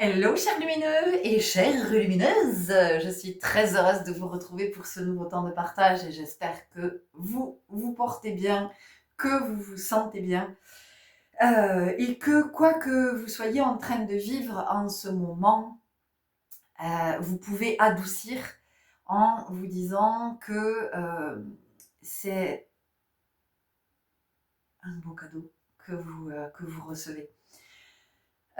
Hello chers lumineux et chères lumineuses, je suis très heureuse de vous retrouver pour ce nouveau temps de partage et j'espère que vous vous portez bien, que vous vous sentez bien et que quoi que vous soyez en train de vivre en ce moment, vous pouvez adoucir en vous disant que c'est un beau cadeau que vous recevez.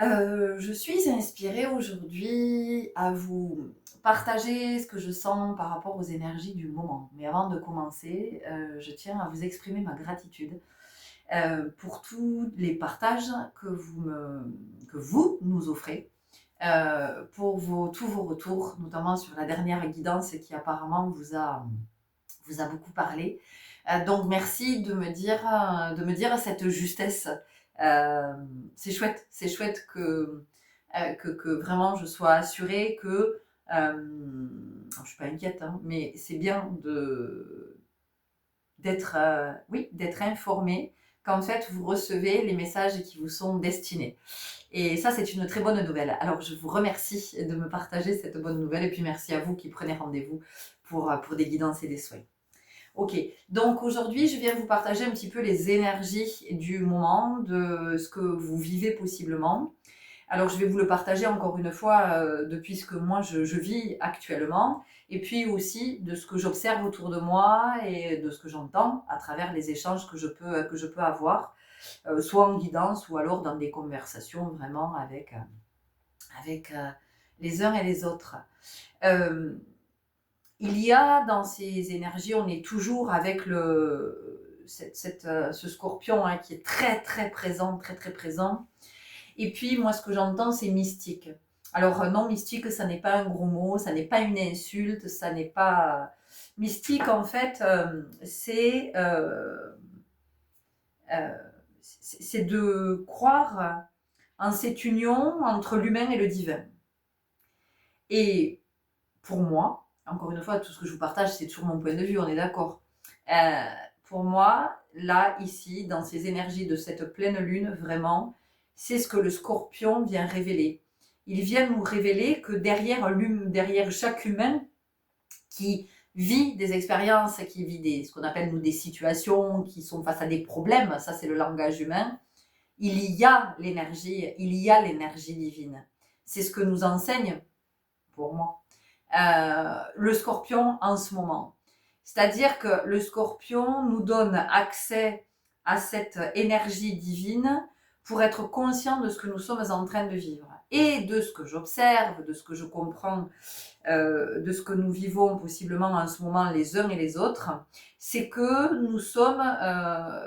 Je suis inspirée aujourd'hui à vous partager ce que je sens par rapport aux énergies du moment. Mais avant de commencer, je tiens à vous exprimer ma gratitude pour tous les partages que vous nous offrez, pour tous vos retours, notamment sur la dernière guidance qui apparemment vous a beaucoup parlé. Donc merci de me dire cette justesse. C'est chouette que vraiment je sois assurée que je suis pas inquiète, hein, mais c'est bien d'être oui, d'être informée qu'en fait vous recevez les messages qui vous sont destinés. Et ça, c'est une très bonne nouvelle. Alors, je vous remercie de me partager cette bonne nouvelle et puis merci à vous qui prenez rendez-vous pour des guidances et des soins. Ok, donc aujourd'hui, je viens vous partager un petit peu les énergies du moment, de ce que vous vivez possiblement. Alors, je vais vous le partager encore une fois depuis ce que moi je vis actuellement, et puis aussi de ce que j'observe autour de moi et de ce que j'entends à travers les échanges que je peux avoir, soit en guidance ou alors dans des conversations vraiment avec les uns et les autres. Euh, il y a dans ces énergies, on est toujours avec ce scorpion hein, qui est très très présent, très très présent. Et puis moi ce que j'entends c'est mystique. Alors non, mystique ça n'est pas un gros mot, ça n'est pas une insulte, ça n'est pas... Mystique en fait euh, c'est de croire en cette union entre l'humain et le divin. Et pour moi, encore une fois, tout ce que je vous partage, c'est toujours mon point de vue, on est d'accord. Euh, pour moi, là, ici, dans ces énergies de cette pleine lune, vraiment, c'est ce que le scorpion vient révéler. Il vient nous révéler que derrière chaque humain qui vit des expériences, qui vit ce qu'on appelle nous des situations, qui sont face à des problèmes, ça c'est le langage humain, il y a l'énergie divine. C'est ce que nous enseigne, pour moi, le scorpion en ce moment. C'est-à-dire que le scorpion nous donne accès à cette énergie divine pour être conscient de ce que nous sommes en train de vivre. Et de ce que j'observe, de ce que je comprends, de ce que nous vivons possiblement en ce moment les uns et les autres, c'est que nous sommes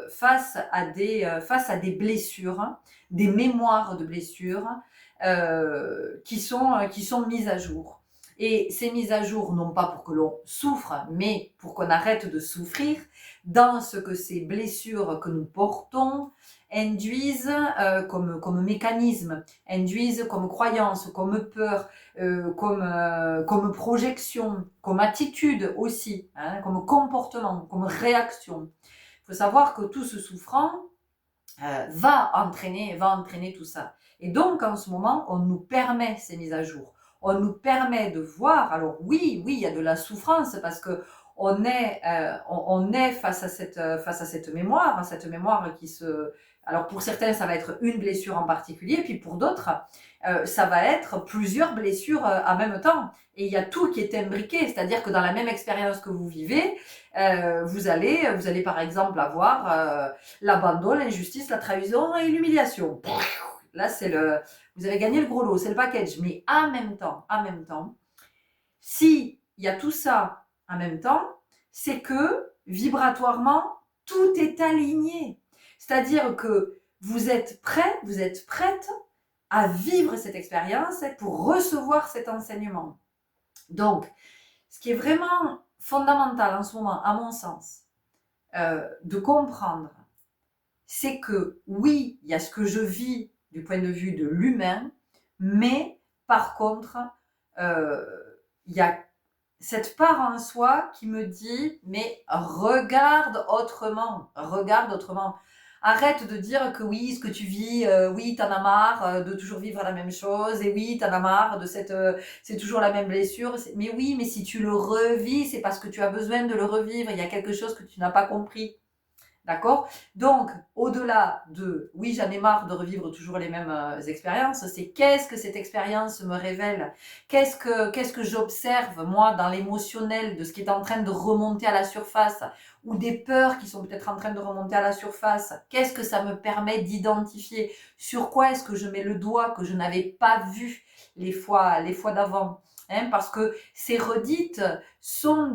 face à des blessures, des mémoires de blessures qui sont mises à jour. Et ces mises à jour, non pas pour que l'on souffre, mais pour qu'on arrête de souffrir dans ce que ces blessures que nous portons induisent comme mécanisme, induisent comme croyance, comme peur, comme projection, comme attitude aussi, hein, comme comportement, comme réaction. Il faut savoir que tout ce souffrant va entraîner tout ça. Et donc, en ce moment, on nous permet ces mises à jour. On nous permet de voir, alors oui, il y a de la souffrance parce que on est face à cette mémoire qui se... Alors pour certains, ça va être une blessure en particulier, puis pour d'autres, ça va être plusieurs blessures en même temps. Et il y a tout qui est imbriqué, c'est-à-dire que dans la même expérience que vous vivez, vous allez par exemple avoir l'abandon, l'injustice, la trahison et l'humiliation. Là, vous avez gagné le gros lot, c'est le package. Mais en même temps, si il y a tout ça en même temps, c'est que vibratoirement, tout est aligné. C'est-à-dire que vous êtes prêt, vous êtes prête à vivre cette expérience pour recevoir cet enseignement. Donc, ce qui est vraiment fondamental en ce moment, à mon sens, de comprendre, c'est que oui, il y a ce que je vis du point de vue de l'humain, mais par contre, il y a cette part en soi qui me dit, mais regarde autrement. Arrête de dire que oui, ce que tu vis, oui, t'en as marre de toujours vivre la même chose, et oui, t'en as marre de c'est toujours la même blessure. Mais oui, mais si tu le revis, c'est parce que tu as besoin de le revivre. Il y a quelque chose que tu n'as pas compris. D'accord? Donc, au-delà de oui, j'en ai marre de revivre toujours les mêmes expériences, c'est qu'est-ce que cette expérience me révèle? Qu'est-ce que j'observe, moi, dans l'émotionnel de ce qui est en train de remonter à la surface ou des peurs qui sont peut-être en train de remonter à la surface? Qu'est-ce que ça me permet d'identifier? Sur quoi est-ce que je mets le doigt que je n'avais pas vu les fois d'avant? Hein, parce que ces redites sont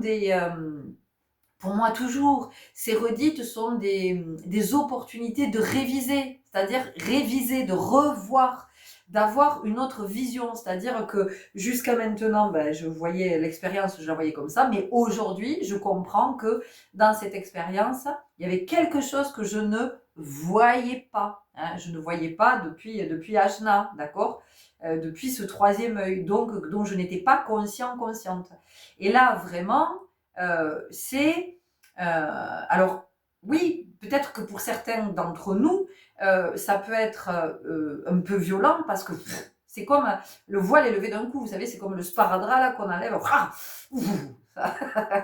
pour moi toujours, ces redites sont des opportunités de réviser, c'est-à-dire réviser, de revoir, d'avoir une autre vision. C'est-à-dire que jusqu'à maintenant, je voyais l'expérience, je la voyais comme ça, mais aujourd'hui, je comprends que dans cette expérience, il y avait quelque chose que je ne voyais pas. Hein, je ne voyais pas depuis Ajna, d'accord, depuis ce troisième œil, donc dont je n'étais pas consciente. Et là, vraiment, alors oui, peut-être que pour certains d'entre nous, ça peut être un peu violent parce que c'est comme le voile est levé d'un coup, vous savez, c'est comme le sparadrap là qu'on enlève,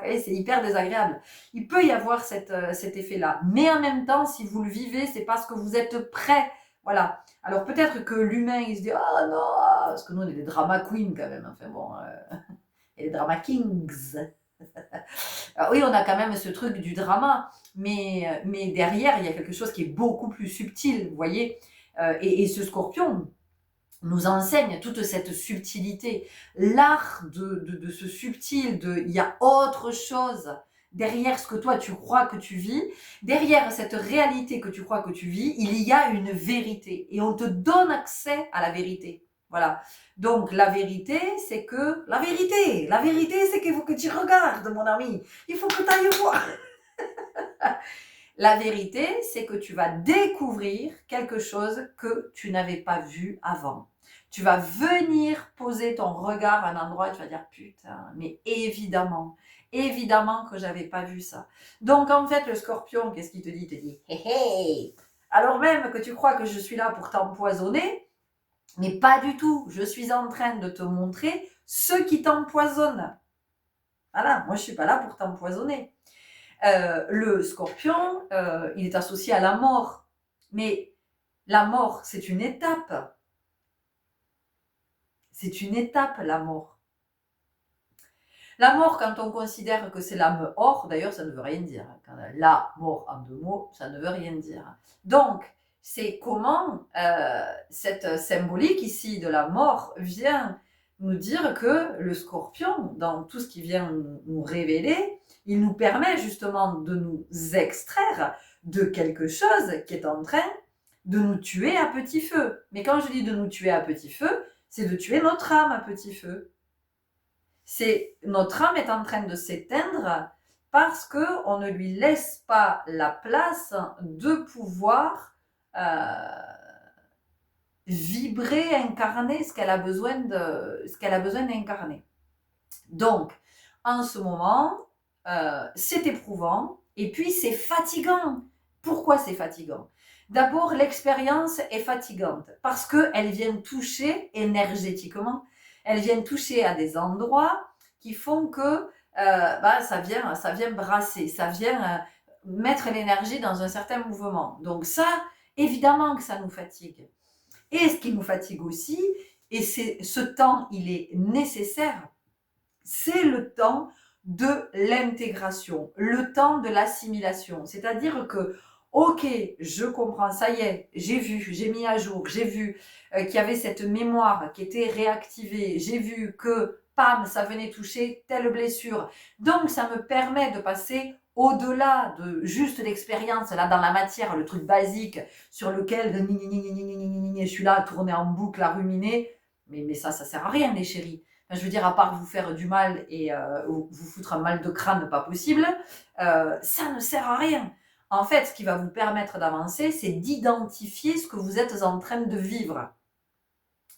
et c'est hyper désagréable. Il peut y avoir cet effet-là, mais en même temps, si vous le vivez, c'est parce que vous êtes prêt. Voilà. Alors peut-être que l'humain, il se dit ah non, parce que nous on est des drama queens quand même. Enfin bon, et les drama kings. Alors oui, on a quand même ce truc du drama, mais derrière, il y a quelque chose qui est beaucoup plus subtil, vous voyez. Et ce scorpion nous enseigne toute cette subtilité, l'art de ce subtil, il y a autre chose derrière ce que toi tu crois que tu vis, derrière cette réalité que tu crois que tu vis, il y a une vérité et on te donne accès à la vérité. Voilà. Donc la vérité, c'est que la vérité, c'est qu'il faut que tu regardes, mon ami. Il faut que tu ailles voir. La vérité, c'est que tu vas découvrir quelque chose que tu n'avais pas vu avant. Tu vas venir poser ton regard à un endroit et tu vas dire putain, mais évidemment que j'avais pas vu ça. Donc en fait, le scorpion, qu'est-ce qu'il te dit? Il te dit hé hé, alors même que tu crois que je suis là pour t'empoisonner, mais pas du tout. Je suis en train de te montrer ce qui t'empoisonne. Voilà, moi je suis pas là pour t'empoisonner. Le scorpion, il est associé à la mort. Mais la mort, c'est une étape. C'est une étape, la mort. La mort, quand on considère que c'est la mort, d'ailleurs, ça ne veut rien dire. La mort en deux mots, ça ne veut rien dire. Donc, c'est comment cette symbolique ici de la mort vient nous dire que le scorpion, dans tout ce qui vient nous révéler, il nous permet justement de nous extraire de quelque chose qui est en train de nous tuer à petit feu. Mais quand je dis de nous tuer à petit feu, c'est de tuer notre âme à petit feu. C'est notre âme est en train de s'éteindre parce qu'on ne lui laisse pas la place de pouvoir vibrer, incarner ce qu'elle a besoin d'incarner. Donc, en ce moment, c'est éprouvant et puis c'est fatigant. Pourquoi c'est fatigant? D'abord, l'expérience est fatigante parce qu'elle vient toucher énergétiquement, elle vient toucher à des endroits qui font que ça vient brasser, ça vient mettre l'énergie dans un certain mouvement. Donc ça, évidemment que ça nous fatigue. Et ce qui nous fatigue aussi, et ce temps, il est nécessaire, c'est le temps de l'intégration, le temps de l'assimilation. C'est-à-dire que, ok, je comprends, ça y est, j'ai vu, j'ai mis à jour, j'ai vu qu'il y avait cette mémoire qui était réactivée, j'ai vu que, pam, ça venait toucher telle blessure. Donc, ça me permet de passer au-delà de juste l'expérience, là, dans la matière, le truc basique sur lequel je suis là à tourner en boucle, à ruminer. Mais ça sert à rien, les chéris. Enfin, je veux dire, à part vous faire du mal et vous foutre un mal de crâne pas possible, ça ne sert à rien. En fait, ce qui va vous permettre d'avancer, c'est d'identifier ce que vous êtes en train de vivre.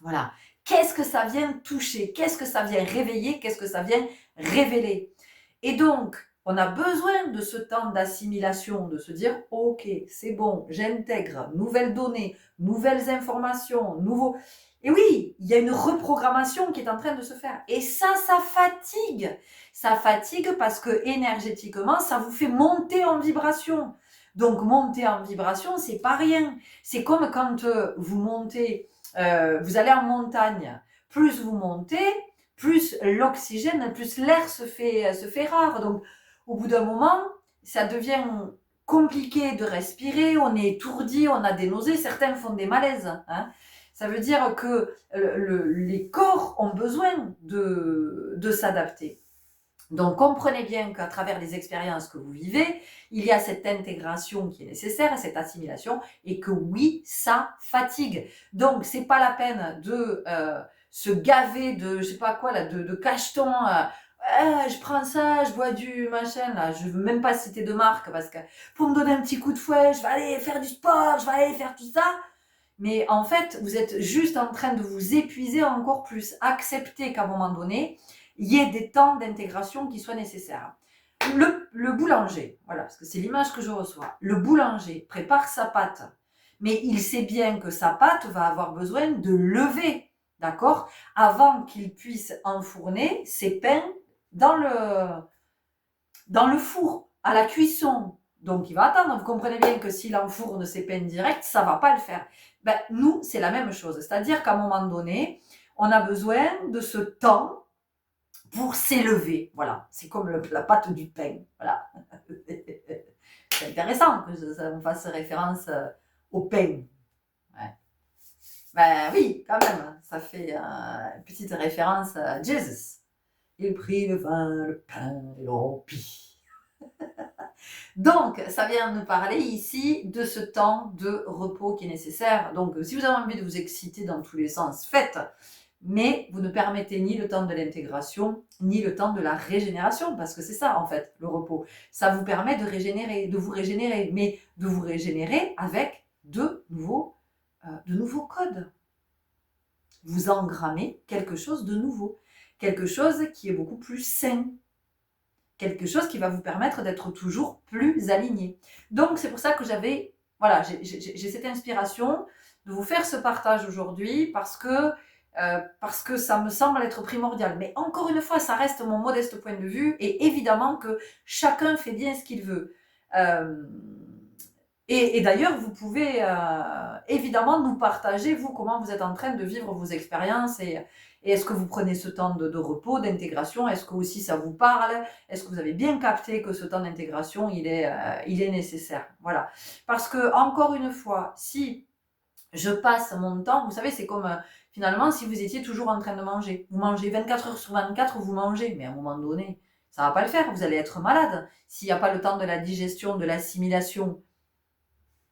Voilà. Qu'est-ce que ça vient toucher? Qu'est-ce que ça vient réveiller? Qu'est-ce que ça vient révéler? Et donc, On a besoin de ce temps d'assimilation, de se dire, ok, c'est bon, j'intègre nouvelles données, nouvelles informations, nouveaux... Et oui, il y a une reprogrammation qui est en train de se faire. Et ça fatigue. Ça fatigue parce que énergétiquement, ça vous fait monter en vibration. Donc, monter en vibration, c'est pas rien. C'est comme quand vous montez, vous allez en montagne. Plus vous montez, plus l'oxygène, plus l'air se fait rare. Donc, au bout d'un moment, ça devient compliqué de respirer, on est étourdi, on a des nausées, certains font des malaises. Hein. Ça veut dire que les corps ont besoin de s'adapter. Donc, comprenez bien qu'à travers les expériences que vous vivez, il y a cette intégration qui est nécessaire, cette assimilation, et que oui, ça fatigue. Donc, c'est pas la peine de se gaver de, je sais pas quoi, là, de cachetons. Je prends ça, je bois du machin, là, je veux même pas citer de marque, parce que pour me donner un petit coup de fouet, je vais aller faire du sport, je vais aller faire tout ça. Mais en fait, vous êtes juste en train de vous épuiser encore plus. Acceptez qu'à un moment donné, il y ait des temps d'intégration qui soient nécessaires. Le boulanger, voilà, parce que c'est l'image que je reçois. Le boulanger prépare sa pâte, mais il sait bien que sa pâte va avoir besoin de lever, d'accord, avant qu'il puisse enfourner ses pains dans le four, à la cuisson. Donc, il va attendre. Vous comprenez bien que s'il enfourne ses pains directs, ça va pas le faire. Ben, nous, c'est la même chose. C'est-à-dire qu'à un moment donné, on a besoin de ce temps pour s'élever. Voilà. C'est comme la pâte du pain. Voilà. C'est intéressant que ça me fasse référence au pain. Ouais. Ben oui, quand même. Ça fait une petite référence à Jesus. Il prit le vin, le pain et le rompit. Donc, ça vient nous parler ici de ce temps de repos qui est nécessaire. Donc, si vous avez envie de vous exciter dans tous les sens, faites. Mais vous ne permettez ni le temps de l'intégration, ni le temps de la régénération, parce que c'est ça, en fait, le repos. Ça vous permet de vous régénérer, mais de vous régénérer avec de nouveaux codes. Vous engrammez quelque chose de nouveau, quelque chose qui est beaucoup plus sain, quelque chose qui va vous permettre d'être toujours plus aligné. Donc, c'est pour ça que j'ai cette inspiration de vous faire ce partage aujourd'hui parce que ça me semble être primordial. Mais encore une fois, ça reste mon modeste point de vue et évidemment que chacun fait bien ce qu'il veut. Et d'ailleurs, vous pouvez évidemment nous partager, vous, comment vous êtes en train de vivre vos expériences et est-ce que vous prenez ce temps de repos, d'intégration? Est-ce que aussi ça vous parle? Est-ce que vous avez bien capté que ce temps d'intégration, il est nécessaire? Voilà. Parce que, encore une fois, si je passe mon temps, vous savez, c'est comme finalement si vous étiez toujours en train de manger. Vous mangez 24 heures sur 24, vous mangez, mais à un moment donné, ça va pas le faire, vous allez être malade. S'il n'y a pas le temps de la digestion, de l'assimilation,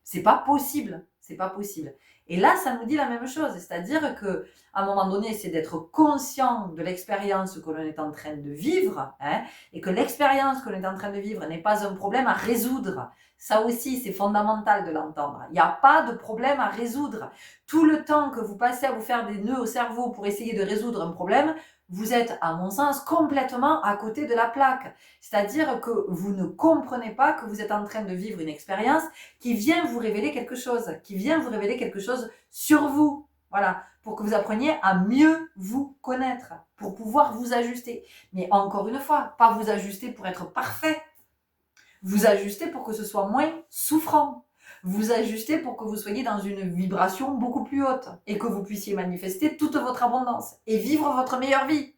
c'est pas possible. C'est pas possible. Et là, ça nous dit la même chose. C'est-à-dire que, à un moment donné, c'est d'être conscient de l'expérience que l'on est en train de vivre, hein, et que l'expérience que l'on est en train de vivre n'est pas un problème à résoudre. Ça aussi, c'est fondamental de l'entendre. Il n'y a pas de problème à résoudre. Tout le temps que vous passez à vous faire des nœuds au cerveau pour essayer de résoudre un problème, vous êtes, à mon sens, complètement à côté de la plaque. C'est-à-dire que vous ne comprenez pas que vous êtes en train de vivre une expérience qui vient vous révéler quelque chose, sur vous. Voilà, pour que vous appreniez à mieux vous connaître, pour pouvoir vous ajuster. Mais encore une fois, pas vous ajuster pour être parfait. Vous ajuster pour que ce soit moins souffrant. Vous ajuster pour que vous soyez dans une vibration beaucoup plus haute et que vous puissiez manifester toute votre abondance et vivre votre meilleure vie.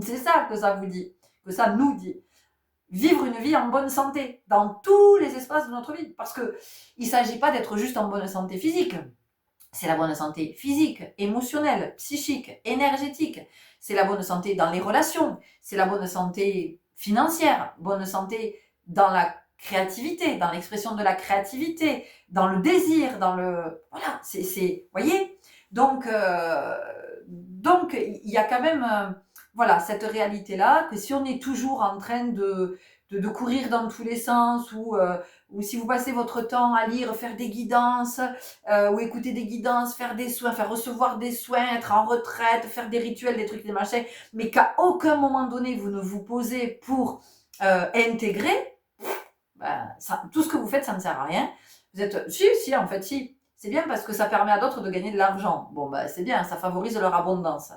C'est ça que ça vous dit, que ça nous dit. Vivre une vie en bonne santé dans tous les espaces de notre vie. Parce que il ne s'agit pas d'être juste en bonne santé physique. C'est la bonne santé physique, émotionnelle, psychique, énergétique. C'est la bonne santé dans les relations. C'est la bonne santé financière, bonne santé dans la créativité, dans l'expression de la créativité, dans le désir, dans le... Voilà, voyez, donc, il y a quand même... voilà, cette réalité-là, que si on est toujours en train de courir dans tous les sens, ou si vous passez votre temps à lire, faire des guidances, ou écouter des guidances, faire des soins, faire recevoir des soins, être en retraite, faire des rituels, des trucs, des machins, mais qu'à aucun moment donné, vous ne vous posez pour intégrer, ben, tout ce que vous faites, ça ne sert à rien. Vous êtes, si, en fait, si. C'est bien parce que ça permet à d'autres de gagner de l'argent. Bon, ben, c'est bien, ça favorise leur abondance.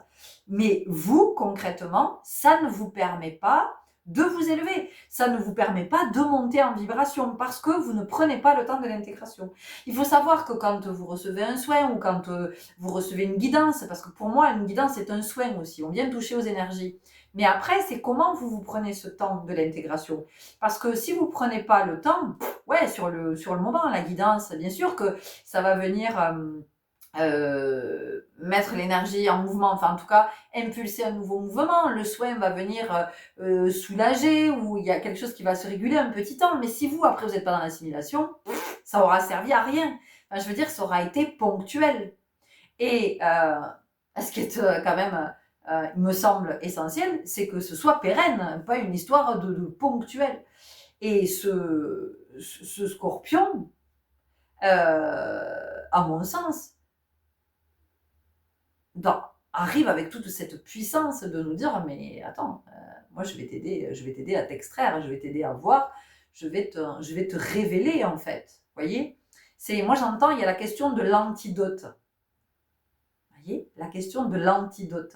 Mais vous, concrètement, ça ne vous permet pas de vous élever. Ça ne vous permet pas de monter en vibration parce que vous ne prenez pas le temps de l'intégration. Il faut savoir que quand vous recevez un soin ou quand vous recevez une guidance, parce que pour moi, une guidance, c'est un soin aussi. On vient toucher aux énergies. Mais après, c'est comment vous prenez ce temps de l'intégration. Parce que si vous prenez pas le temps, ouais, sur le moment, la guidance, bien sûr que ça va venir mettre l'énergie en mouvement, enfin en tout cas impulser un nouveau mouvement, le soin va venir soulager ou il y a quelque chose qui va se réguler un petit temps, mais si vous après vous n'êtes pas dans l'assimilation, ça aura servi à rien. Enfin, je veux dire, ça aura été ponctuel. Et ce qui est quand même, il me semble essentiel, c'est que ce soit pérenne, pas une histoire de ponctuel. Et ce scorpion, à mon sens, arrive avec toute cette puissance de nous dire mais attends, moi je vais t'aider à t'extraire, je vais t'aider à voir, je vais te révéler en fait. Voyez, moi j'entends, il y a la question de l'antidote. Voyez, la question de l'antidote.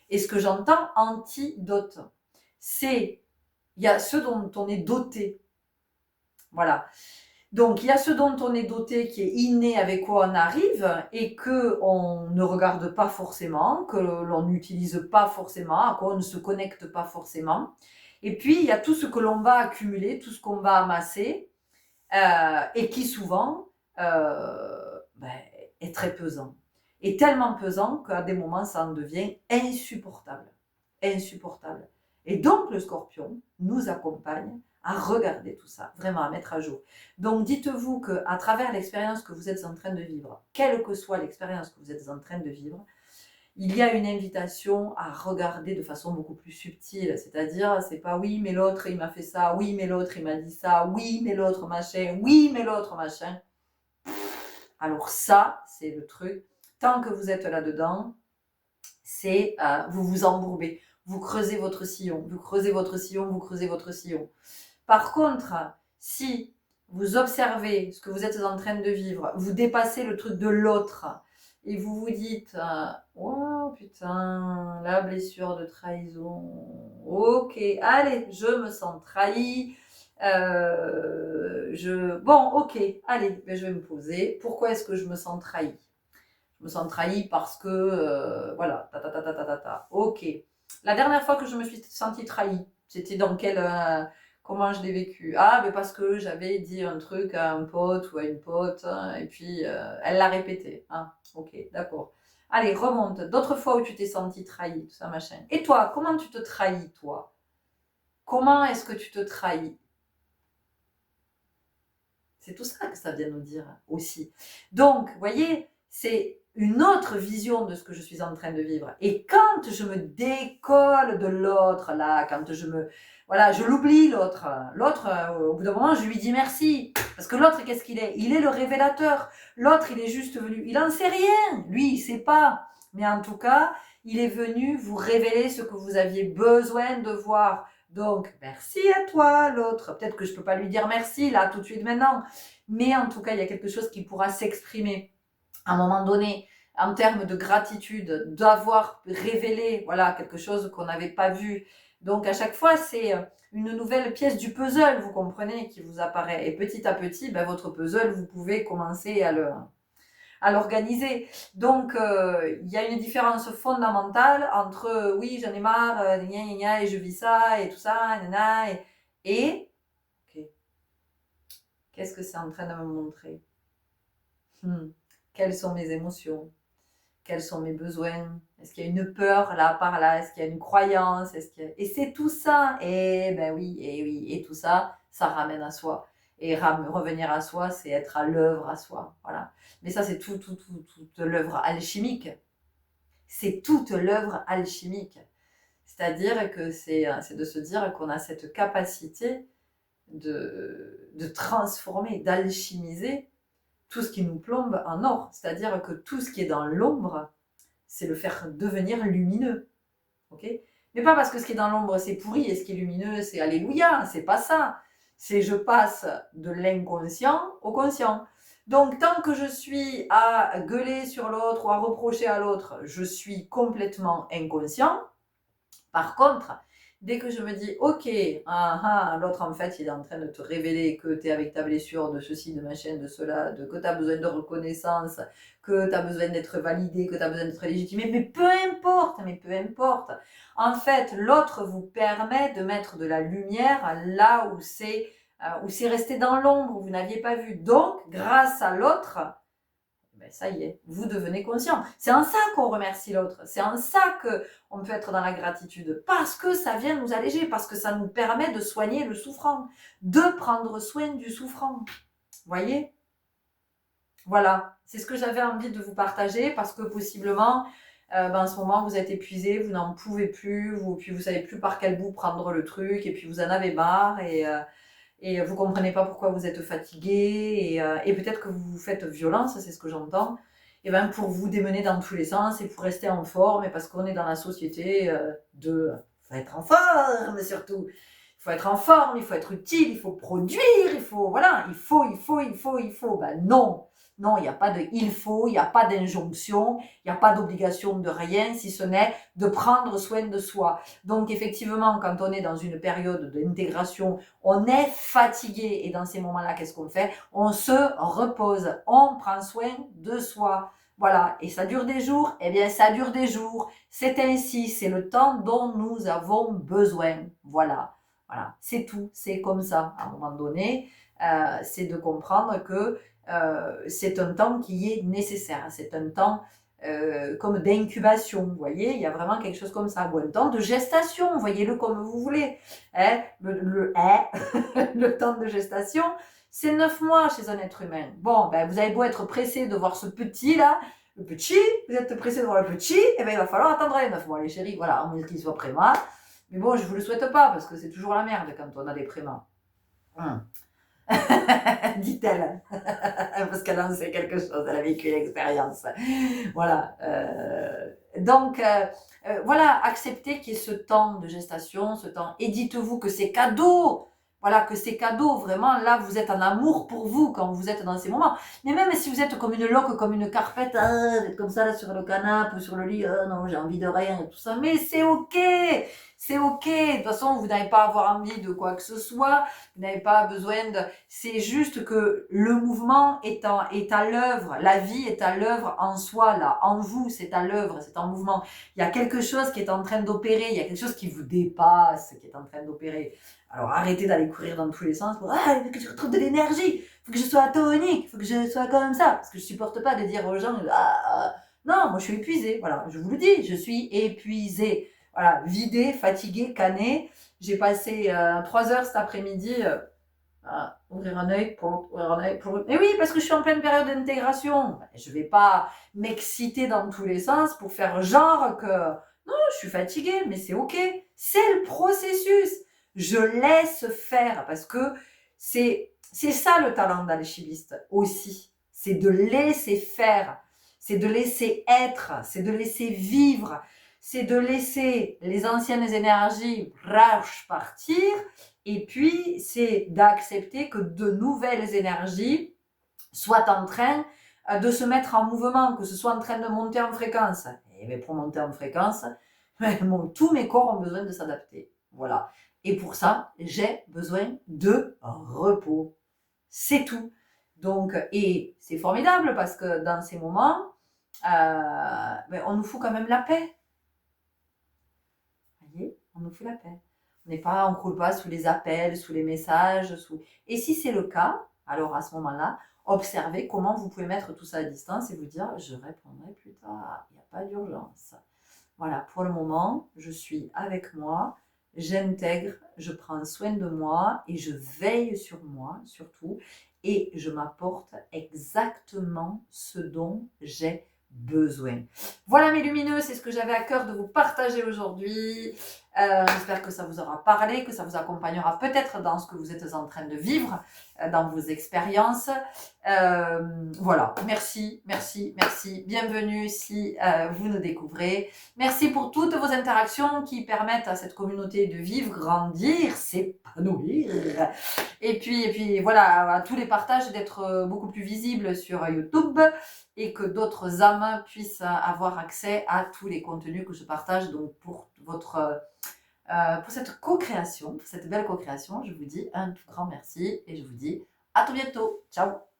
Et ce que j'entends antidote, c'est il y a ce dont on est doté. Voilà. Donc, il y a ce dont on est doté qui est inné, avec quoi on arrive et qu'on ne regarde pas forcément, que l'on n'utilise pas forcément, à quoi on ne se connecte pas forcément. Et puis, il y a tout ce que l'on va accumuler, tout ce qu'on va amasser et qui souvent est très pesant. Et tellement pesant qu'à des moments, ça en devient insupportable. Insupportable. Et donc, le scorpion nous accompagne à regarder tout ça, vraiment à mettre à jour. Donc, dites-vous qu'à travers l'expérience que vous êtes en train de vivre, quelle que soit l'expérience que vous êtes en train de vivre, il y a une invitation à regarder de façon beaucoup plus subtile. C'est-à-dire, c'est pas oui, mais l'autre, il m'a fait ça, oui, mais l'autre, il m'a dit ça, oui, mais l'autre, machin, oui, mais l'autre, machin. Alors ça, c'est le truc. Tant que vous êtes là-dedans, c'est vous vous embourbez. Vous creusez votre sillon, vous creusez votre sillon, vous creusez votre sillon. Par contre, si vous observez ce que vous êtes en train de vivre, vous dépassez le truc de l'autre et vous vous dites oh putain, la blessure de trahison, ok, allez, je me sens trahi, bon, ok, allez, je vais me poser, pourquoi est-ce que je me sens trahi? Je me sens trahi parce que, voilà, ok. La dernière fois que je me suis sentie trahie, c'était dans comment je l'ai vécu? Ah, mais parce que j'avais dit un truc à un pote ou à une pote, hein, et puis elle l'a répété. Ah, ok, d'accord. Allez, remonte. D'autres fois où tu t'es sentie trahie, tout ça, machin. Et toi, comment tu te trahis, toi? Comment est-ce que tu te trahis? C'est tout ça que ça vient nous dire aussi. Donc, vous voyez, c'est une autre vision de ce que je suis en train de vivre. Et quand je me décolle de l'autre, là, quand voilà, je l'oublie l'autre. L'autre, au bout d'un moment, je lui dis merci. Parce que l'autre, qu'est-ce qu'il est? Il est le révélateur. L'autre, il est juste venu. Il n'en sait rien. Lui, il ne sait pas. Mais en tout cas, il est venu vous révéler ce que vous aviez besoin de voir. Donc, merci à toi, l'autre. Peut-être que je ne peux pas lui dire merci, là, tout de suite, maintenant. Mais en tout cas, il y a quelque chose qui pourra s'exprimer à un moment donné, en termes de gratitude, d'avoir révélé, voilà, quelque chose qu'on n'avait pas vu. Donc, à chaque fois, c'est une nouvelle pièce du puzzle, vous comprenez, qui vous apparaît. Et petit à petit, votre puzzle, vous pouvez commencer à l'organiser. Donc, il y a une différence fondamentale entre oui, j'en ai marre, gna, gna, gna, et je vis ça, et tout ça, gna, et okay, qu'est-ce que c'est en train de me montrer? Quelles sont mes émotions? Quels sont mes besoins? Est-ce qu'il y a une peur là, par là? Est-ce qu'il y a une croyance? Et c'est tout ça. Et ben oui, et oui. Et tout ça, ça ramène à soi. Et revenir à soi, c'est être à l'œuvre à soi. Voilà. Mais ça, c'est toute l'œuvre alchimique. C'est toute l'œuvre alchimique. C'est-à-dire que c'est de se dire qu'on a cette capacité de transformer, d'alchimiser tout ce qui nous plombe en or. C'est-à-dire que tout ce qui est dans l'ombre, c'est le faire devenir lumineux. Okay, Mais pas parce que ce qui est dans l'ombre, c'est pourri et ce qui est lumineux, c'est alléluia. C'est pas ça. C'est je passe de l'inconscient au conscient. Donc, tant que je suis à gueuler sur l'autre ou à reprocher à l'autre, je suis complètement inconscient. Par contre, dès que je me dis, ok, l'autre en fait, il est en train de te révéler que tu es avec ta blessure, de ceci, de machin, de cela, que tu as besoin de reconnaissance, que tu as besoin d'être validé, que tu as besoin d'être légitimé, mais peu importe. En fait, l'autre vous permet de mettre de la lumière là où c'est resté dans l'ombre, où vous n'aviez pas vu. Donc, grâce à l'autre, ben ça y est, vous devenez conscient. C'est en ça qu'on remercie l'autre. C'est en ça qu'on peut être dans la gratitude. Parce que ça vient nous alléger, parce que ça nous permet de soigner le souffrant, de prendre soin du souffrant. Voyez ? Voilà, c'est ce que j'avais envie de vous partager parce que possiblement, en ce moment, vous êtes épuisé, vous n'en pouvez plus, puis vous savez plus par quel bout prendre le truc, et puis vous en avez marre, et vous comprenez pas pourquoi vous êtes fatigué, et peut-être que vous vous faites violence, c'est ce que j'entends, et pour vous démener dans tous les sens, et pour rester en forme, et parce qu'on est dans la société faut être en forme surtout. Il faut être en forme, il faut être utile, il faut produire, il faut. Non, non, il n'y a pas de il faut, il n'y a pas d'injonction, il n'y a pas d'obligation de rien, si ce n'est de prendre soin de soi. Donc effectivement, quand on est dans une période d'intégration, on est fatigué, et dans ces moments-là, qu'est-ce qu'on fait? On se repose, on prend soin de soi. Voilà, et ça dure des jours, eh bien ça dure des jours. C'est ainsi, c'est le temps dont nous avons besoin. Voilà, c'est tout, c'est comme ça. À un moment donné, c'est de comprendre que c'est un temps qui est nécessaire. C'est un temps comme d'incubation, vous voyez, il y a vraiment quelque chose comme ça, ou un temps de gestation, voyez-le comme vous voulez. Hein, le temps de gestation, c'est 9 mois chez un être humain. Bon, vous avez beau être pressé de voir ce petit là, le petit, vous êtes pressé de voir le petit, et il va falloir attendre les 9 mois, les chéris, voilà, à moins qu'il soit prémat. Mais bon, je vous le souhaite pas, parce que c'est toujours la merde quand on a des prémats. Dit-elle, parce qu'elle en sait quelque chose, elle a vécu l'expérience. Voilà. Donc, voilà, acceptez qu'il y ait ce temps de gestation, ce temps, et dites-vous que c'est cadeau. Voilà, que c'est cadeau, vraiment, là, vous êtes en amour pour vous quand vous êtes dans ces moments. Mais même si vous êtes comme une loque, comme une carpette, comme ça, là, sur le canapé, sur le lit, non, j'ai envie de rien, et tout ça, mais c'est ok. C'est ok, de toute façon, vous n'avez pas à avoir envie de quoi que ce soit, vous n'avez pas besoin de... C'est juste que le mouvement est à l'œuvre, la vie est à l'œuvre en soi, là, en vous, c'est à l'œuvre, c'est en mouvement. Il y a quelque chose qui est en train d'opérer, il y a quelque chose qui vous dépasse, qui est en train d'opérer. Alors arrêtez d'aller courir dans tous les sens pour « Ah, il faut que je retrouve de l'énergie, il faut que je sois tonique, il faut que je sois comme ça », parce que je supporte pas de dire aux gens « Ah, non, moi je suis épuisée », voilà, je vous le dis, je suis épuisée. Voilà, vidée, fatiguée, canée. J'ai passé 3 heures cet après-midi à ouvrir un œil pour ouvrir un œil pour... Mais oui, parce que je suis en pleine période d'intégration. Je vais pas m'exciter dans tous les sens pour faire genre que non, je suis fatiguée, mais c'est ok. C'est le processus. Je laisse faire parce que c'est ça le talent d'alchimiste aussi. C'est de laisser faire. C'est de laisser être. C'est de laisser vivre. C'est de laisser les anciennes énergies partir, et puis c'est d'accepter que de nouvelles énergies soient en train de se mettre en mouvement, que ce soit en train de monter en fréquence. Et bien pour monter en fréquence, tous mes corps ont besoin de s'adapter. Voilà. Et pour ça, j'ai besoin de repos. C'est tout. Donc, et c'est formidable parce que dans ces moments, on nous fout quand même la paix. Voyez, on nous fout la paix. On ne croule pas sous les appels, sous les messages. Et si c'est le cas, alors à ce moment-là, observez comment vous pouvez mettre tout ça à distance et vous dire « je répondrai plus tard, il n'y a pas d'urgence ». Voilà, pour le moment, je suis avec moi, j'intègre, je prends soin de moi et je veille sur moi surtout et je m'apporte exactement ce dont j'ai besoin. Voilà mes lumineux, c'est ce que j'avais à cœur de vous partager aujourd'hui. J'espère que ça vous aura parlé, que ça vous accompagnera peut-être dans ce que vous êtes en train de vivre, dans vos expériences. Voilà, merci, merci, merci. Bienvenue si vous nous découvrez. Merci pour toutes vos interactions qui permettent à cette communauté de vivre, grandir, s'épanouir. Et puis voilà, à tous les partages d'être beaucoup plus visibles sur YouTube et que d'autres âmes puissent avoir accès à tous les contenus que je partage. Donc pour cette co-création, pour cette belle co-création, je vous dis un tout grand merci et je vous dis à tout bientôt. Ciao!